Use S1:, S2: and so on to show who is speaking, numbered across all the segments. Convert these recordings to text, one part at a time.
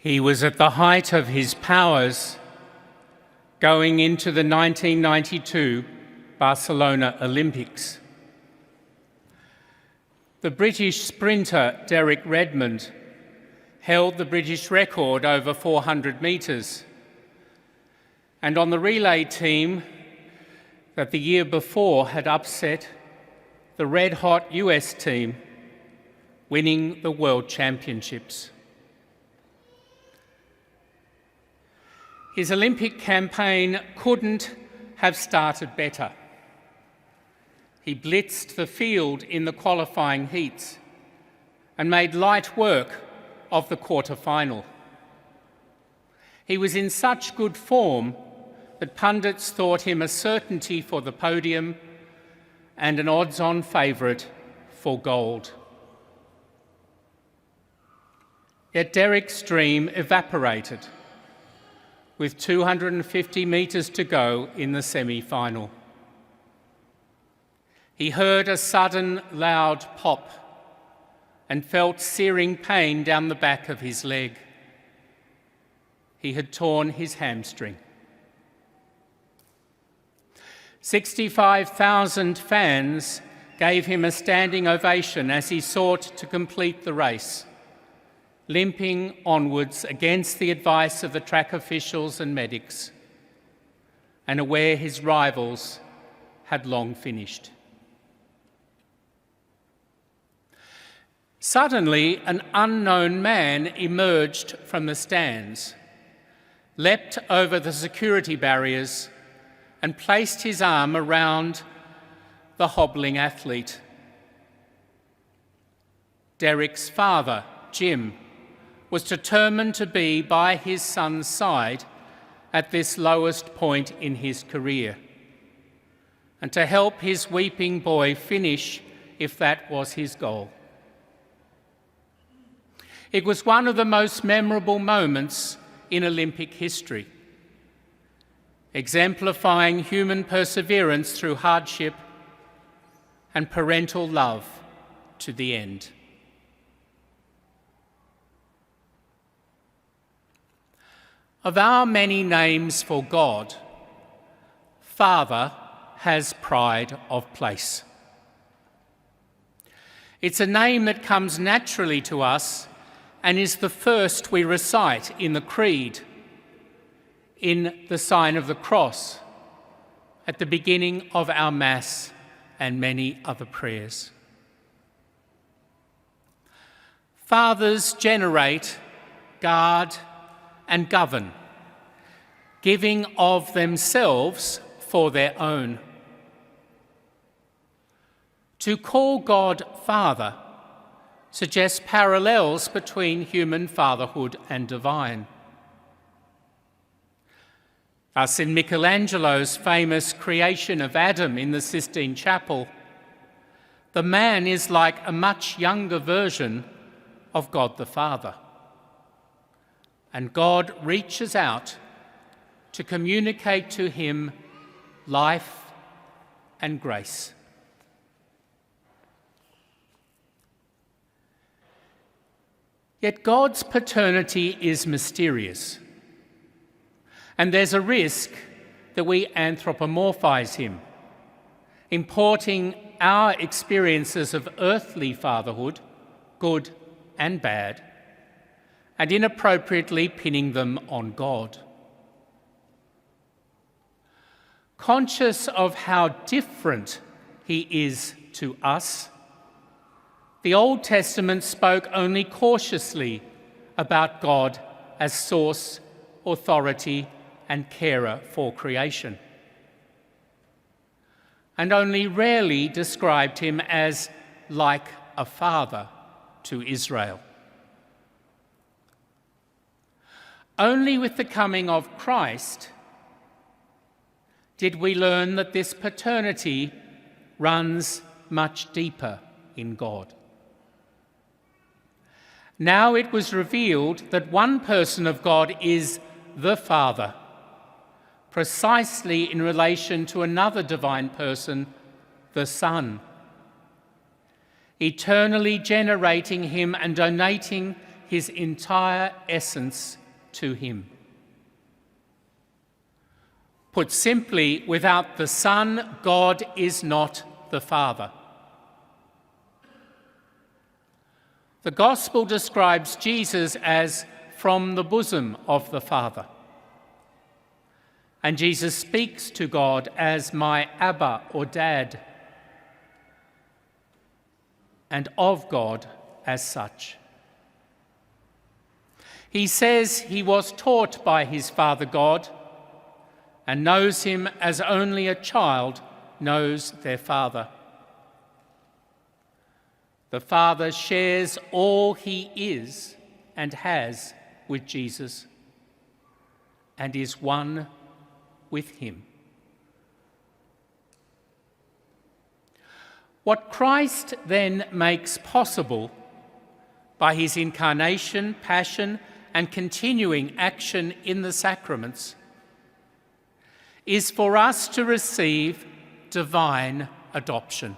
S1: He was at the height of his powers going into the 1992 Barcelona Olympics. The British sprinter Redmond held the British record over 400 metres, and on the relay team that the year before had upset the red-hot US team, winning the World Championships. His Olympic campaign couldn't have started better. He blitzed the field in the qualifying heats and made light work of the quarter-final. He was in such good form that pundits thought him a certainty for the podium and an odds-on favourite for gold. Yet Derek's dream evaporated with 250 metres to go in the semi-final. He heard a sudden, loud pop and felt searing pain down the back of his leg. He had torn his hamstring. 65,000 fans gave him a standing ovation as he sought to complete the race, limping onwards against the advice of the track officials and medics, and aware his rivals had long finished. Suddenly, an unknown man emerged from the stands, leapt over the security barriers, and placed his arm around the hobbling athlete. Derek's father, Jim, was determined to be by his son's side at this lowest point in his career, and to help his weeping boy finish if that was his goal. It was one of the most memorable moments in Olympic history, exemplifying human perseverance through hardship and parental love to the end. Of our many names for God, Father has pride of place. It's a name that comes naturally to us and is the first we recite in the Creed, in the sign of the cross, at the beginning of our Mass and many other prayers. Fathers generate, guard, and govern, giving of themselves for their own. To call God Father suggests parallels between human fatherhood and divine. Thus, in Michelangelo's famous creation of Adam in the Sistine Chapel, the man is like a much younger version of God the Father. And God reaches out to communicate to him life and grace. Yet God's paternity is mysterious, and there's a risk that we anthropomorphize him, importing our experiences of earthly fatherhood, good and bad, and inappropriately pinning them on God. Conscious of how different he is to us, the Old Testament spoke only cautiously about God as source, authority, and carer for creation, and only rarely described him as like a father to Israel. Only with the coming of Christ did we learn that this paternity runs much deeper in God. Now it was revealed that one person of God is the Father, precisely in relation to another divine person, the Son, eternally generating him and donating his entire essence to him. Put simply, without the Son, God is not the Father. The Gospel describes Jesus as from the bosom of the Father. And Jesus speaks to God as my Abba or Dad, and of God as such. He says he was taught by his Father God and knows him as only a child knows their father. The Father shares all he is and has with Jesus and is one with him. What Christ then makes possible by his incarnation, passion, and continuing action in the sacraments is for us to receive divine adoption.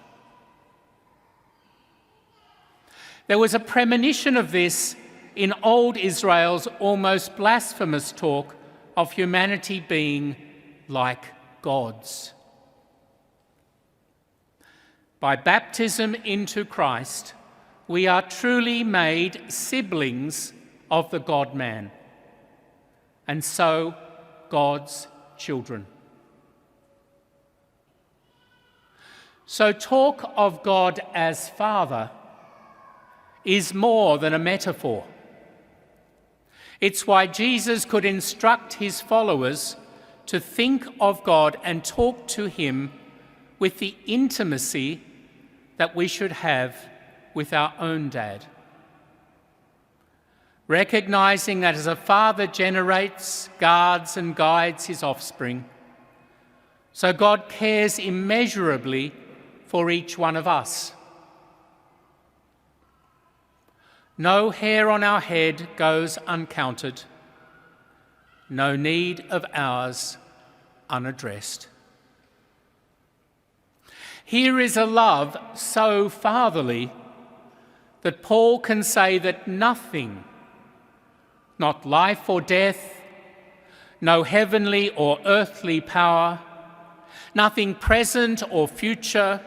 S1: There was a premonition of this in old Israel's almost blasphemous talk of humanity being like gods. By baptism into Christ, we are truly made siblings of the God-man, and so God's children. So talk of God as Father is more than a metaphor. It's why Jesus could instruct his followers to think of God and talk to him with the intimacy that we should have with our own dad. Recognizing that as a father generates, guards and guides his offspring, so God cares immeasurably for each one of us. No hair on our head goes uncounted, no need of ours unaddressed. Here is a love so fatherly that Paul can say that nothing, not life or death, no heavenly or earthly power, nothing present or future,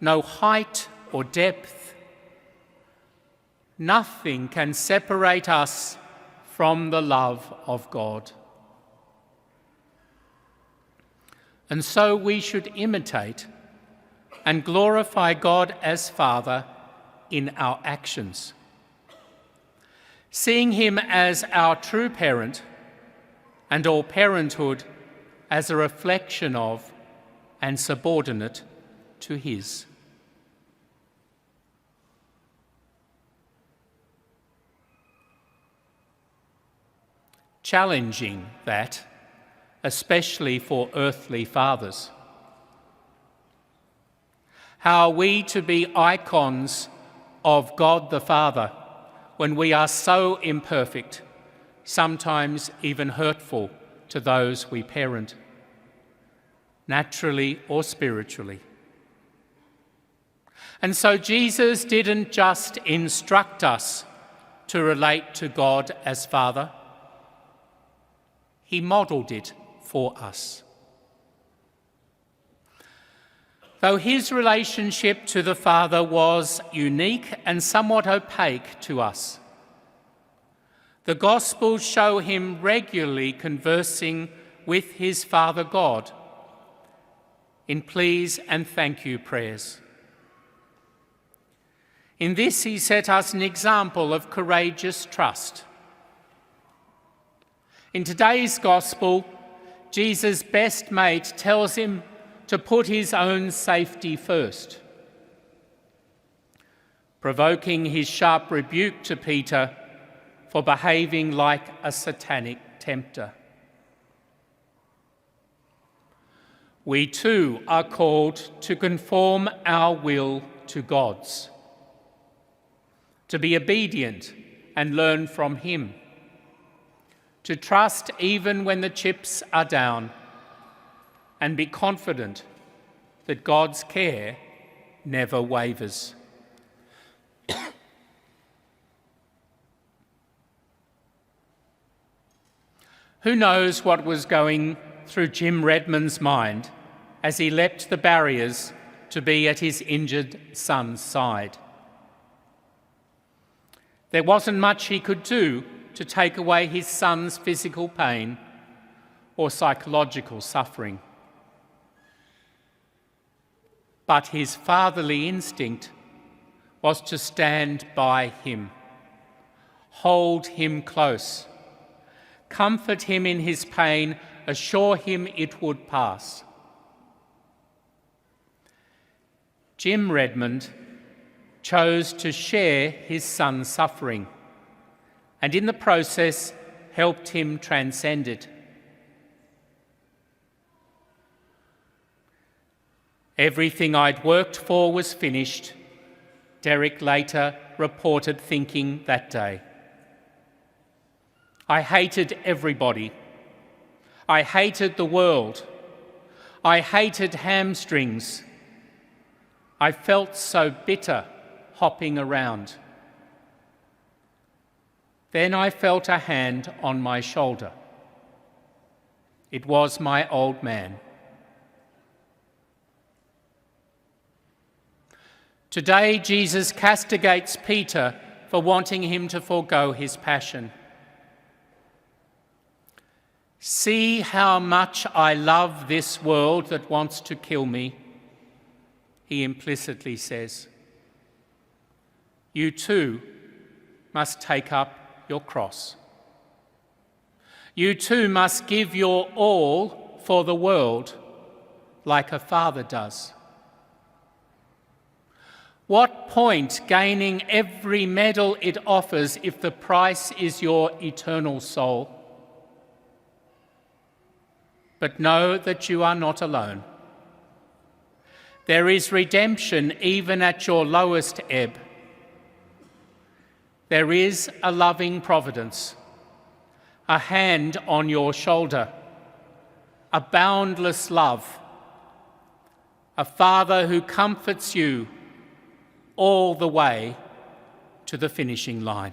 S1: no height or depth, nothing can separate us from the love of God. And so we should imitate and glorify God as Father in our actions, seeing him as our true parent and all parenthood as a reflection of and subordinate to his. Challenging that, especially for earthly fathers. How are we to be icons of God the Father when we are so imperfect, sometimes even hurtful to those we parent, naturally or spiritually? And so Jesus didn't just instruct us to relate to God as Father, he modelled it for us. Though his relationship to the Father was unique and somewhat opaque to us, the Gospels show him regularly conversing with his Father God in please and thank you prayers. In this, he set us an example of courageous trust. In today's Gospel, Jesus' best mate tells him to put his own safety first, provoking his sharp rebuke to Peter for behaving like a satanic tempter. We too are called to conform our will to God's, to be obedient and learn from him, to trust even when the chips are down, and be confident that God's care never wavers. Who knows what was going through Jim Redmond's mind as he leapt the barriers to be at his injured son's side? There wasn't much he could do to take away his son's physical pain or psychological suffering. But his fatherly instinct was to stand by him, hold him close, comfort him in his pain, assure him it would pass. Jim Redmond chose to share his son's suffering and in the process helped him transcend it. Everything I'd worked for was finished, Derek later reported thinking that day. I hated everybody. I hated the world. I hated hamstrings. I felt so bitter hopping around. Then I felt a hand on my shoulder. It was my old man. Today, Jesus castigates Peter for wanting him to forego his passion. See how much I love this world that wants to kill me, he implicitly says. You too must take up your cross. You too must give your all for the world like a father does. What point gaining every medal it offers if the price is your eternal soul? But know that you are not alone. There is redemption even at your lowest ebb. There is a loving providence, a hand on your shoulder, a boundless love, a Father who comforts you all the way to the finishing line.